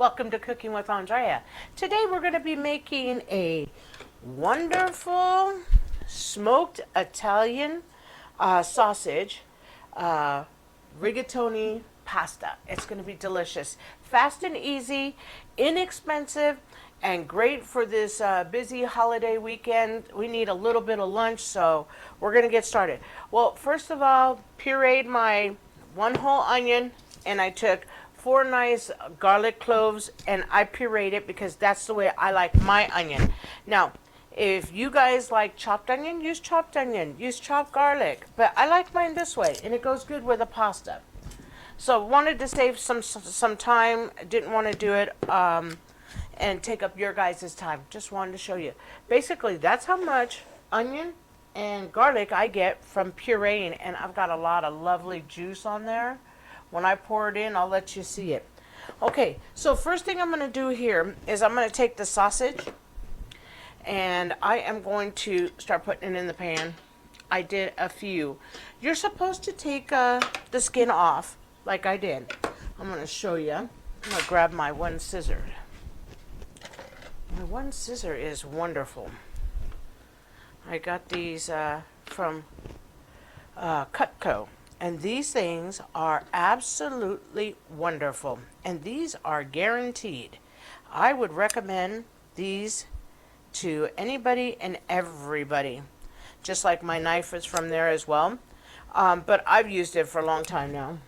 Welcome to Cooking with Andrea. Today we're going to be making a wonderful smoked Italian sausage rigatoni pasta. It's going to be delicious. Fast and easy, inexpensive, and great for this busy holiday weekend. We need a little bit of lunch, so we're going to get started. Well, first of all, pureed my one whole onion, and I took 4 nice garlic cloves, and I pureed it because that's the way I like my onion. Now, if you guys like chopped onion, use chopped garlic, but I like mine this way, and it goes good with a pasta. So wanted to save some time, didn't want to do it and take up your guys' time. Just wanted to show you. Basically, that's how much onion and garlic I get from pureeing, and I've got a lot of lovely juice on there. When I pour it in, I'll let you see it. Okay, so first thing I'm going to do here is I'm going to take the sausage, and I am going to start putting it in the pan. I did a few. You're supposed to take the skin off, like I did. I'm going to show you. I'm going to grab my one scissor. My one scissor is wonderful. I got these from Cutco, and these things are absolutely wonderful, and these are guaranteed. I would recommend these to anybody and everybody, just like my knife is from there as well. But I've used it for a long time now.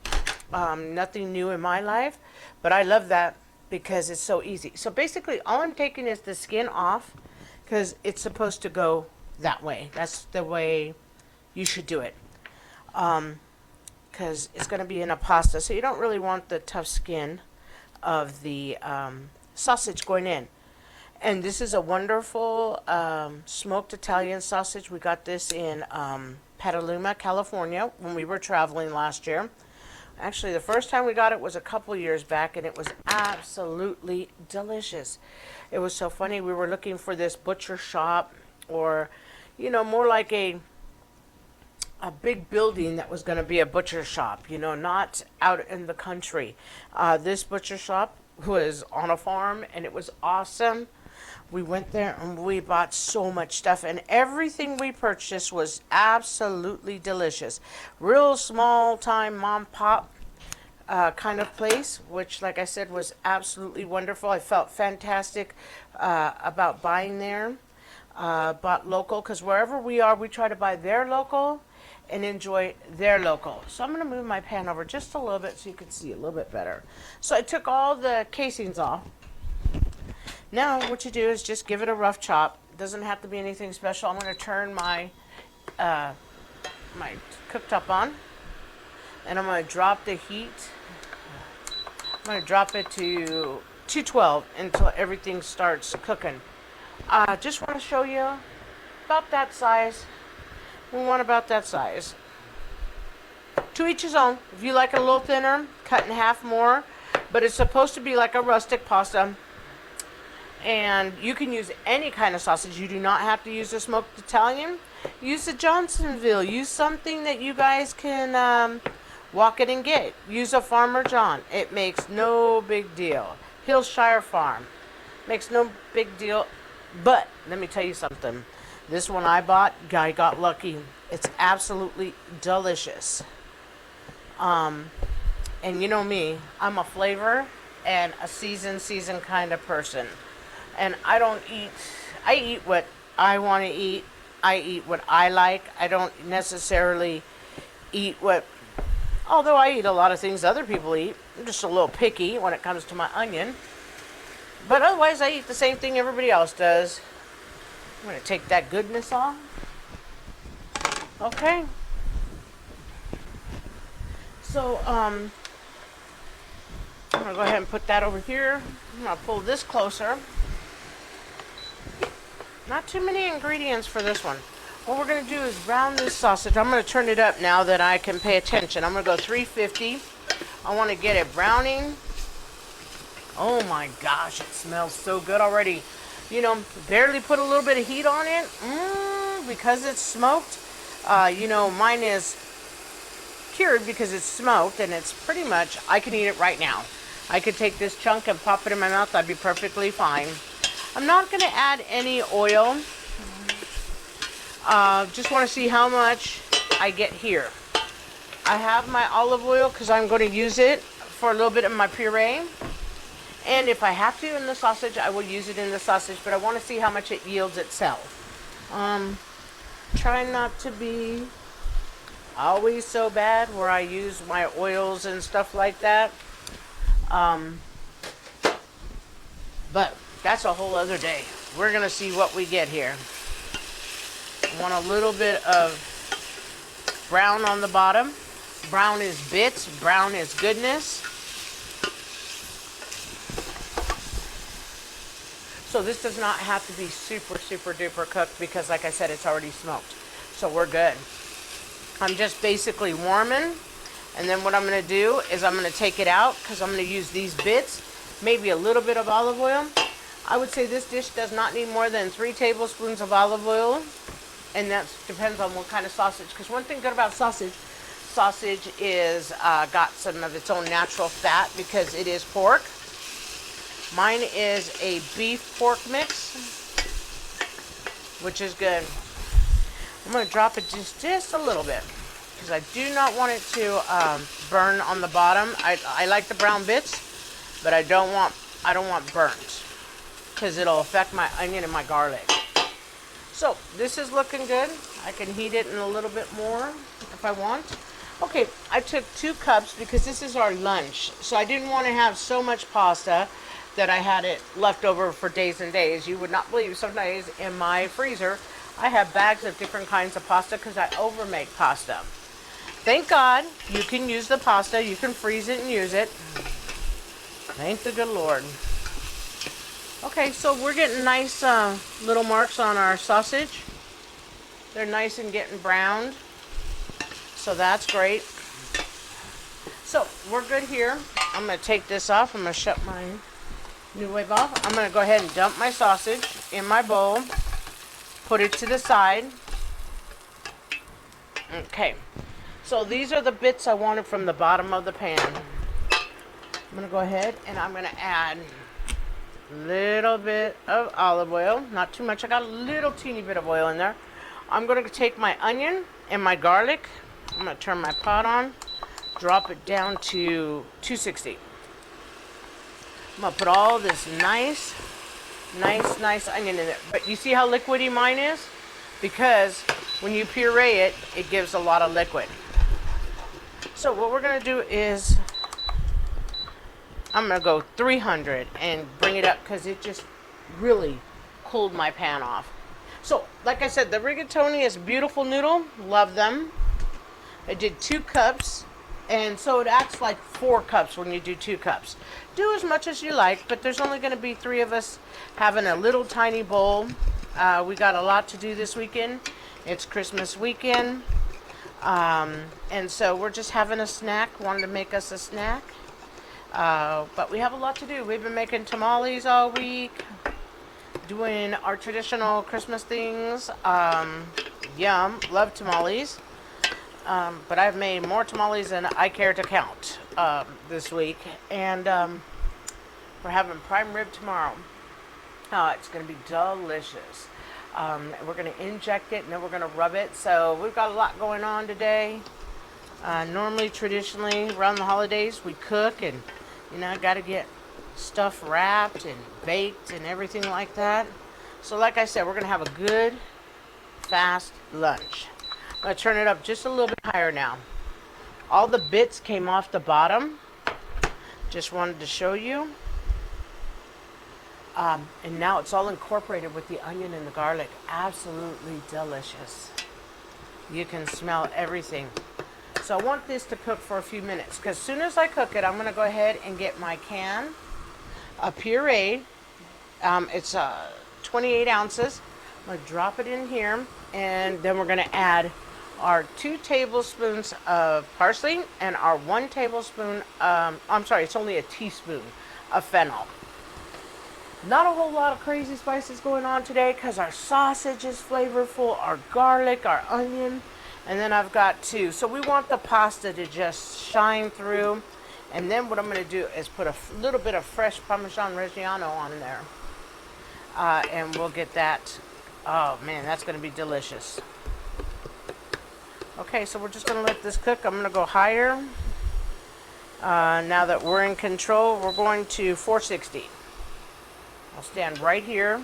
Nothing new in my life, but I love that because it's so easy. So basically all I'm taking is the skin off because it's supposed to go that way. That's the way you should do it, because it's going to be in a pasta, so you don't really want the tough skin of the sausage going in. And this is a wonderful smoked Italian sausage. We got this in Petaluma, California when we were traveling last year. Actually, the first time we got it was a couple years back, and it was absolutely delicious. It was so funny. We were looking for this butcher shop, or, you know, more like a big building that was going to be a butcher shop, you know, not out in the country. This butcher shop was on a farm, and it was awesome. We went there and we bought so much stuff, and everything we purchased was absolutely delicious. Real small time mom pop kind of place, which, like I said, was absolutely wonderful. I felt fantastic about buying there. Bought local, because wherever we are, we try to buy their local and enjoy their local. So I'm going to move my pan over just a little bit so you can see a little bit better. So I took all the casings off. Now what you do is just give it a rough chop. It doesn't have to be anything special. I'm going to turn my my cooktop on, and I'm going to drop the heat. I'm going to drop it to 212 until everything starts cooking. Just want to show you about that size. We want about that size. To each his own. If you like it a little thinner, cut in half more. But it's supposed to be like a rustic pasta. And you can use any kind of sausage. You do not have to use a smoked Italian. Use a Johnsonville. Use something that you guys can walk in and get. Use a Farmer John. It makes no big deal. Hillshire Farm. Makes no big deal. But let me tell you something. This one I bought, guy got lucky. It's absolutely delicious. And you know me, I'm a flavor and a season kind of person. And I eat what I want to eat. I eat what I like. I don't necessarily eat although I eat a lot of things other people eat. I'm just a little picky when it comes to my onion. But otherwise, I eat the same thing everybody else does. I'm going to take that goodness off. Okay. So, I'm going to go ahead and put that over here. I'm going to pull this closer. Not too many ingredients for this one. What we're going to do is brown this sausage. I'm going to turn it up now that I can pay attention. I'm going to go 350. I want to get it browning. Oh my gosh, it smells so good already. You know, barely put a little bit of heat on it. Because it's smoked. You know, mine is cured because it's smoked, and it's pretty much, I can eat it right now. I could take this chunk and pop it in my mouth. I'd be perfectly fine. I'm not going to add any oil. Just want to see how much I get here. I have my olive oil because I'm going to use it for a little bit of my puree. And if I have to in the sausage, I will use it in the sausage. But I want to see how much it yields itself. Try not to be always so bad where I use my oils and stuff like that. But that's a whole other day. We're going to see what we get here. I want a little bit of brown on the bottom. Brown is bits. Brown is goodness. So this does not have to be super, super duper cooked because, like I said, it's already smoked. So we're good. I'm just basically warming. And then what I'm going to do is I'm going to take it out because I'm going to use these bits. Maybe a little bit of olive oil. I would say this dish does not need more than 3 tablespoons of olive oil. And that depends on what kind of sausage. Because one thing good about sausage is got some of its own natural fat because it is pork. Mine is a beef pork mix, which is good. I'm going to drop it just a little bit because I do not want it to burn on the bottom. I like the brown bits, but I don't want burnt because it'll affect my onion and my garlic. So this is looking good. I can heat it in a little bit more if I want. Okay, I took 2 cups because this is our lunch. So I didn't want to have so much pasta that I had it left over for days and days. You would not believe some days in my freezer I have bags of different kinds of pasta because I over make pasta. Thank God you can use the pasta. You can freeze it and use it. Thank the good Lord. Okay, so we're getting nice little marks on our sausage. They're nice and getting browned. So that's great. So we're good here. I'm going to take this off. I'm going to shut my new wave off. I'm going to go ahead and dump my sausage in my bowl. Put it to the side. Okay. So these are the bits I wanted from the bottom of the pan. I'm going to go ahead and I'm going to add a little bit of olive oil. Not too much. I got a little teeny bit of oil in there. I'm going to take my onion and my garlic. I'm going to turn my pot on. Drop it down to 260. I'm going to put all this nice onion in there. But you see how liquidy mine is? Because when you puree it, it gives a lot of liquid. So what we're going to do is I'm going to go 300 and bring it up because it just really cooled my pan off. So, like I said, the rigatoni is a beautiful noodle. Love them. I did 2 cups. And so it acts like 4 cups when you do 2 cups. Do as much as you like, but there's only going to be 3 of us having a little tiny bowl. We got a lot to do this weekend. It's Christmas weekend. And so we're just having a snack. Wanted to make us a snack. But we have a lot to do. We've been making tamales all week. Doing our traditional Christmas things. Yum. Love tamales. But I've made more tamales than I care to count this week. And we're having prime rib tomorrow. It's going to be delicious. We're going to inject it and then we're going to rub it. So we've got a lot going on today. Normally, traditionally, around the holidays, we cook and, got to get stuff wrapped and baked and everything like that. So like I said, we're going to have a good, fast lunch. I'm going to turn it up just a little bit higher now. All the bits came off the bottom. Just wanted to show you. And now it's all incorporated with the onion and the garlic. Absolutely delicious. You can smell everything. So I want this to cook for a few minutes because as soon as I cook it, I'm going to go ahead and get my can of puree. It's 28 ounces. I'm going to drop it in here and then we're going to add our 2 tablespoons of parsley and our 1 tablespoon, it's only a teaspoon of fennel. Not a whole lot of crazy spices going on today because our sausage is flavorful, our garlic, our onion, and then I've got 2. So we want the pasta to just shine through And then what I'm going to do is put a little bit of fresh Parmesan Reggiano on there. And we'll get that. Oh man, that's going to be delicious. Okay, so we're just going to let this cook. I'm going to go higher. Now that we're in control, we're going to 460. I'll stand right here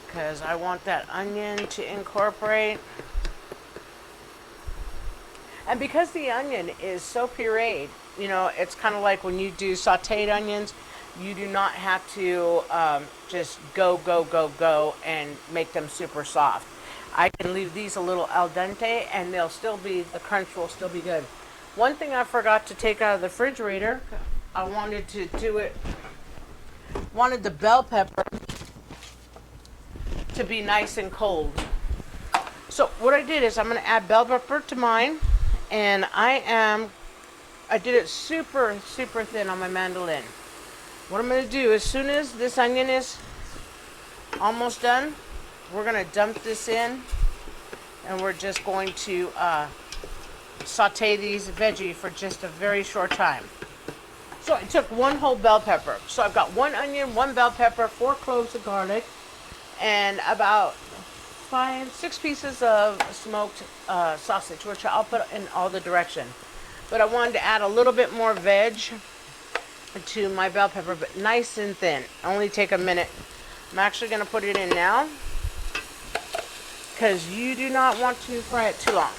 because I want that onion to incorporate. And because the onion is so pureed, you know, it's kind of like when you do sauteed onions, you do not have to just go and make them super soft. I can leave these a little al dente and they'll still be, the crunch will still be good. One thing I forgot to take out of the refrigerator, I wanted to do it, wanted the bell pepper to be nice and cold. So what I did is I'm going to add bell pepper to mine, and I did it super thin on my mandolin. What I'm going to do, as soon as this onion is almost done, we're going to dump this in, and we're just going to saute these veggie for just a very short time. So I took one whole bell pepper. So I've got 1 onion, 1 bell pepper, 4 cloves of garlic, and about 5-6 pieces of smoked sausage, which I'll put in all the direction. But I wanted to add a little bit more veg to my bell pepper, but nice and thin. Only take a minute. I'm actually going to put it in now because you do not want to fry it too long.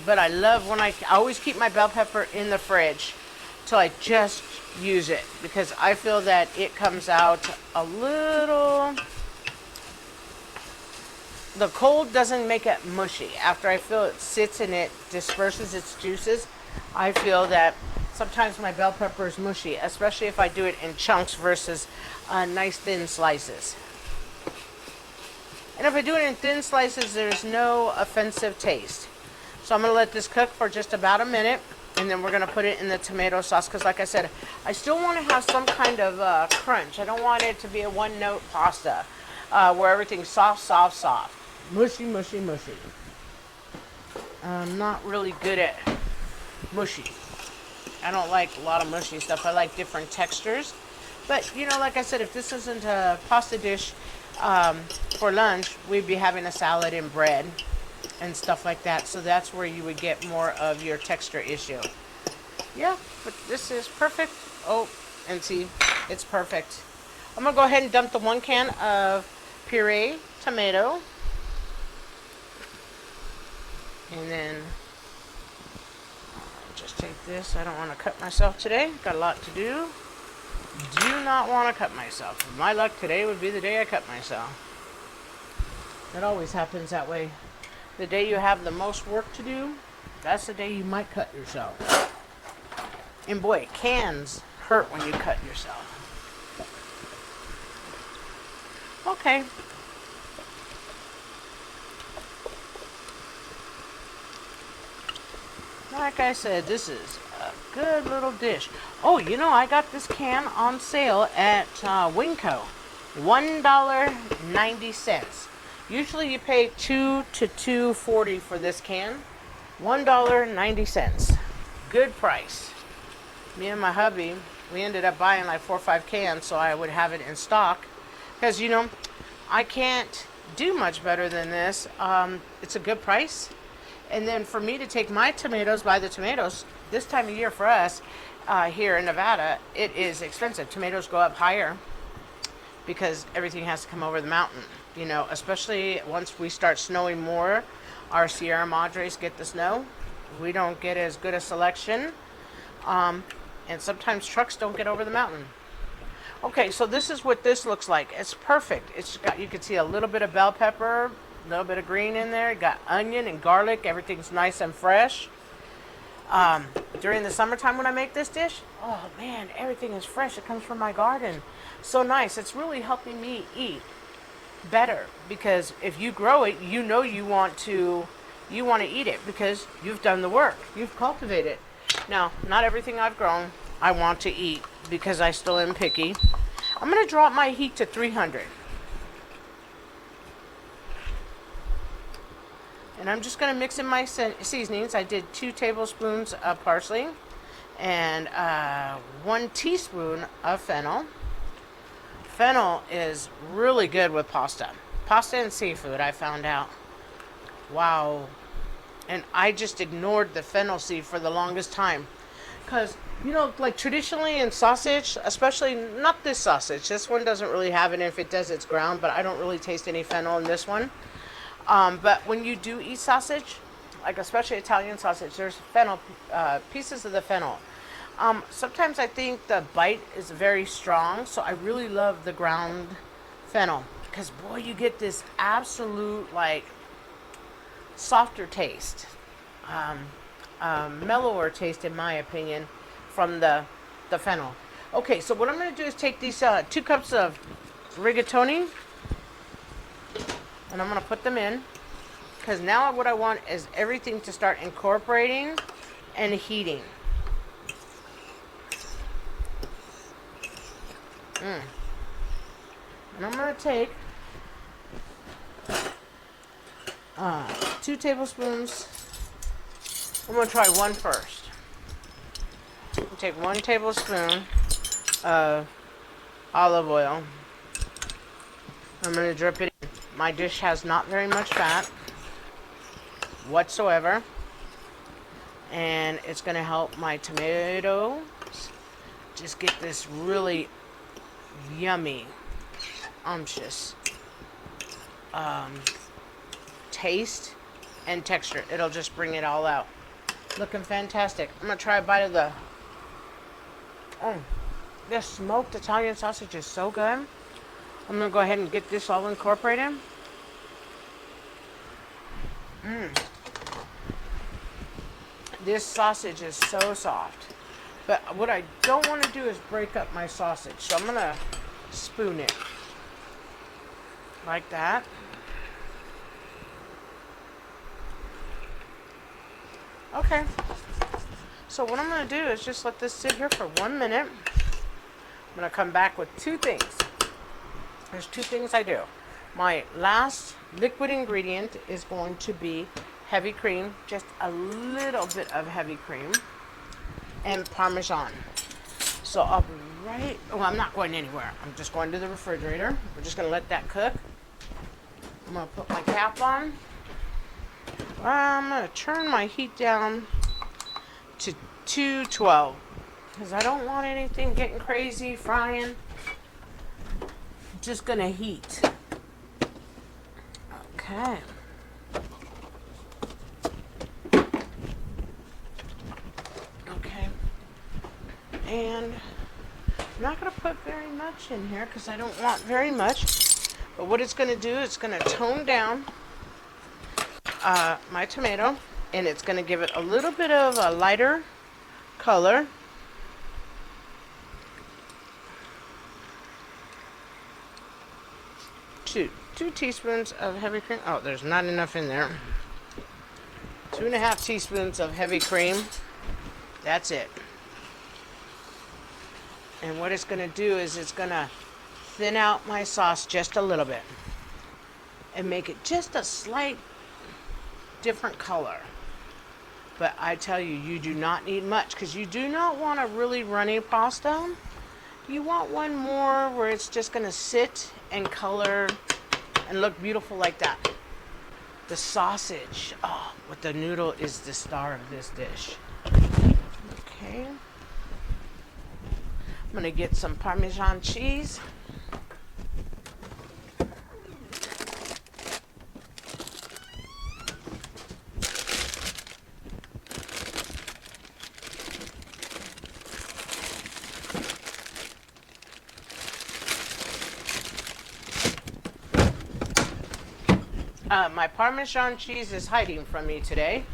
But I love when I always keep my bell pepper in the fridge till I just use it, because I feel that it comes out a little, the cold doesn't make it mushy. After I feel it sits and it disperses its juices, I feel that sometimes my bell pepper is mushy, especially if I do it in chunks versus nice thin slices. And if I do it in thin slices, there's no offensive taste. So I'm going to let this cook for just about a minute, and then we're going to put it in the tomato sauce, because like I said, I still want to have some kind of crunch. I don't want it to be a one-note pasta where everything's soft. Mushy. I'm not really good at mushy. I don't like a lot of mushy stuff. I like different textures. But, you know, like I said, if this isn't a pasta dish for lunch, we'd be having a salad and bread and stuff like that. So that's where you would get more of your texture issue. Yeah, but this is perfect. Oh, and see, it's perfect. I'm going to go ahead and dump the 1 can of puree tomato. And then just take this. I don't want to cut myself today. Got a lot to do. Do not want to cut myself. My luck, today would be the day I cut myself. It always happens that way. The day you have the most work to do, that's the day you might cut yourself. And boy, cans hurt when you cut yourself. Okay. Like I said, this is a good little dish. Oh, you know, I got this can on sale at Winco. $1.90. Usually you pay $2 to $2.40 for this can. $1.90. Good price. Me and my hubby, we ended up buying like 4 or 5 cans so I would have it in stock. Because, you know, I can't do much better than this. It's a good price. And then for me to take my tomatoes, buy the tomatoes, this time of year for us here in Nevada, it is expensive. Tomatoes go up higher because everything has to come over the mountain. You know, especially once we start snowing more, our Sierra Madres get the snow. We don't get as good a selection. And sometimes trucks don't get over the mountain. Okay, so this is what this looks like. It's perfect. It's got, you can see a little bit of bell pepper, a little bit of green in there. You got onion and garlic. Everything's nice and fresh. During the summertime when I make this dish, oh man, everything is fresh. It comes from my garden. So nice. It's really helping me eat better, because if you grow it, you know you want to eat it because you've done the work. You've cultivated it. Now, not everything I've grown I want to eat because I still am picky. I'm going to drop my heat to 300. And I'm just going to mix in my seasonings. I did 2 tablespoons of parsley and 1 teaspoon of fennel. Fennel is really good with pasta. Pasta and seafood, I found out. Wow. And I just ignored the fennel seed for the longest time. Because, you know, like traditionally in sausage, especially not this sausage. This one doesn't really have it. If it does, it's ground. But I don't really taste any fennel in this one. But when you do eat sausage, like especially Italian sausage, there's fennel, pieces of the fennel. Sometimes I think the bite is very strong, so I really love the ground fennel. Because boy, you get this absolute like softer taste, mellower taste in my opinion from the fennel. Okay, so what I'm going to do is take these 2 cups of rigatoni and I'm going to put them in, because now what I want is everything to start incorporating and heating. And I'm going to take 2 tablespoons. I'm going to try one first. Take 1 tablespoon of olive oil. I'm going to drip it in. My dish has not very much fat whatsoever, and it's going to help my tomatoes just get this really yummy, umptious taste and texture. It'll just bring it all out. Looking fantastic. I'm going to try a bite of the... this smoked Italian sausage is so good. I'm going to go ahead and get this all incorporated. This sausage is so soft. But what I don't want to do is break up my sausage. So I'm going to spoon it. Like that. Okay. So what I'm going to do is just let this sit here for 1 minute. I'm going to come back with 2 things. There's 2 things I do. My last liquid ingredient is going to be heavy cream, just a little bit of heavy cream, and parmesan. So I'll be right, I'm not going anywhere. I'm just going to the refrigerator. We're just going to let that cook. I'm going to put my cap on. I'm going to turn my heat down to 212 because I don't want anything getting crazy, frying. Just gonna heat. Okay. Okay. And I'm not gonna put very much in here because I don't want very much. But what it's gonna do, it's gonna tone down my tomato, and it's gonna give it a little bit of a lighter color. Two teaspoons of heavy cream. Oh, there's not enough in there. 2.5 teaspoons of heavy cream. That's it. And what it's going to do is it's going to thin out my sauce just a little bit and make it just a slight different color. But I tell you, you do not need much because you do not want a really runny pasta. You want one more where it's just going to sit and color and look beautiful like that. The sausage, with the noodle is the star of this dish. Okay. I'm going to get some Parmesan cheese. My Parmesan cheese is hiding from me today.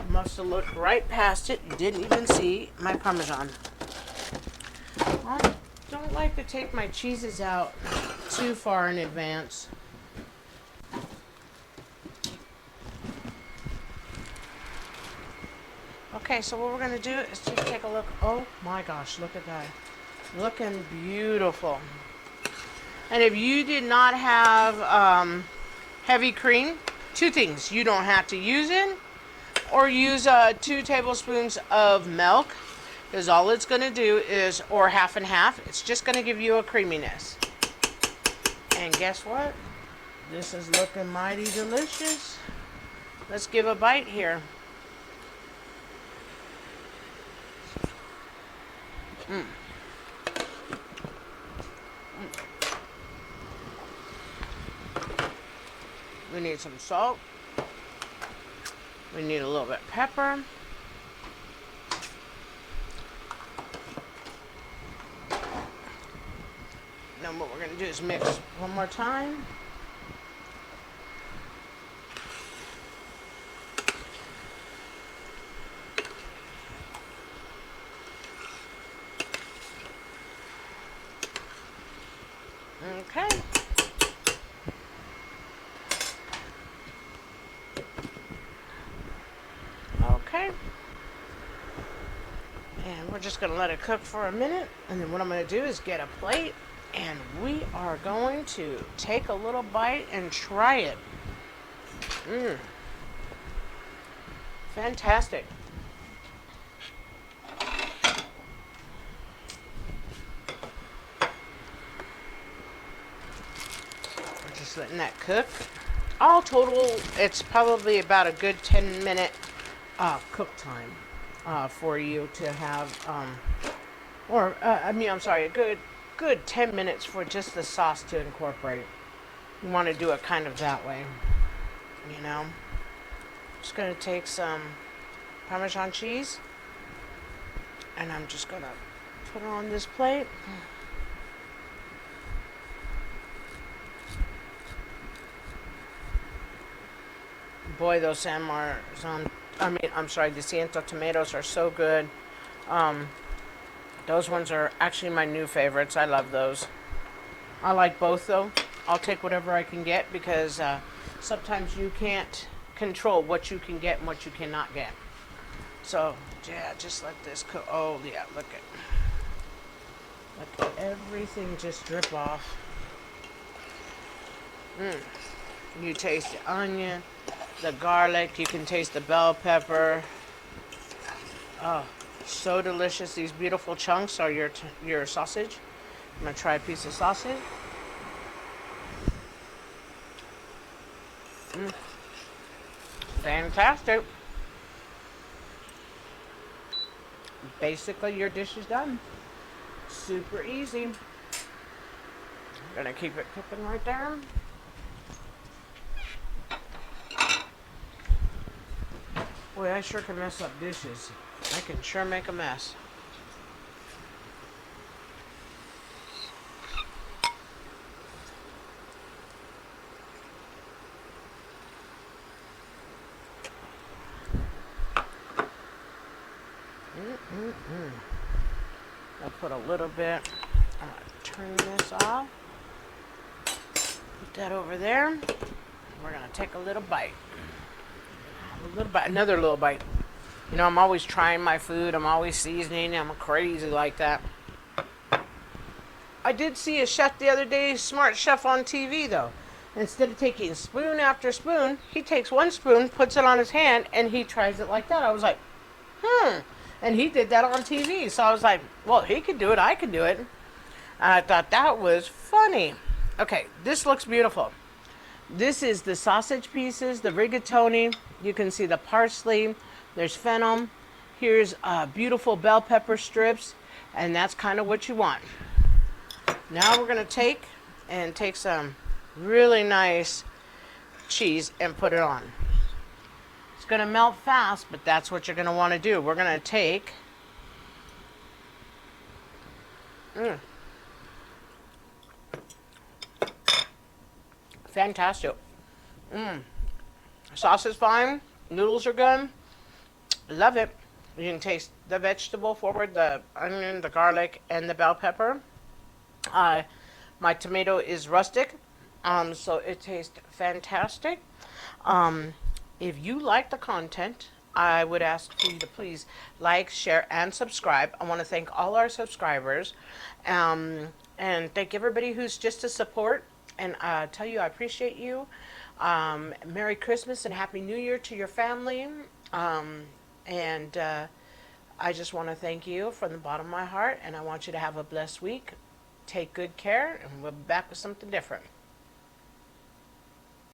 Must have looked right past it and didn't even see my Parmesan. I don't like to take my cheeses out too far in advance. Okay, so what we're going to do is just take a look. Oh my gosh, look at that. Looking beautiful. And if you did not have heavy cream, two things. You don't have to use it, or use 2 tablespoons of milk, because all it's going to do is, or half and half, it's just going to give you a creaminess. And guess what? This is looking mighty delicious. Let's give a bite here. We need some salt. We need a little bit of pepper. Then what we're going to do is mix one more time. Okay. Okay. And we're just going to let it cook for a minute. And then what I'm going to do is get a plate. And we are going to take a little bite and try it. Fantastic. We're just letting that cook. All total, it's probably about a good 10-minute cook time for you to have, I'm sorry, a good 10 minutes for just the sauce to incorporate. You want to do it kind of that way, you know. Just going to take some Parmesan cheese, and I'm just going to put it on this plate. Boy, those the Ciento tomatoes are so good. Those ones are actually my new favorites. I love those. I like both though. I'll take whatever I can get, because sometimes you can't control what you can get and what you cannot get. So yeah, just let this cook. Oh yeah, look at everything just drip off. You taste the onion, the garlic. You can taste the bell pepper. Oh, so delicious. These beautiful chunks are your sausage. I'm gonna try a piece of sausage. Fantastic. Basically, your dish is done. Super easy. Gonna keep it cooking right there. Boy, I sure can mess up dishes. I can sure make a mess. I'll put a little bit. I'm gonna turn this off. Put that over there. We're gonna take a little bite. Another little bite. You know, I'm always trying my food. I'm always seasoning. I'm crazy like that. I did see a chef the other day, smart chef on TV though. Instead of taking spoon after spoon, he takes one spoon, puts it on his hand, and he tries it like that. I was like, And he did that on TV. So I was like, well, he could do it. I could do it. And I thought that was funny. Okay, this looks beautiful. This is the sausage pieces, the rigatoni. You can see the parsley. There's fennel. Here's beautiful bell pepper strips. And that's kind of what you want. Now we're going to take some really nice cheese and put it on. It's going to melt fast, but that's what you're going to want to do. We're going to take fantastic. Sauce is fine. Noodles are good. Love it. You can taste the vegetable forward, the onion, the garlic, and the bell pepper. My tomato is rustic, so it tastes fantastic. If you like the content, I would ask for you to please like, share, and subscribe. I want to thank all our subscribers, and thank everybody who's just a support, and tell you I appreciate you. Merry Christmas and Happy New Year to your family. And I just want to thank you from the bottom of my heart, and I want you to have a blessed week. Take good care, and we'll be back with something different.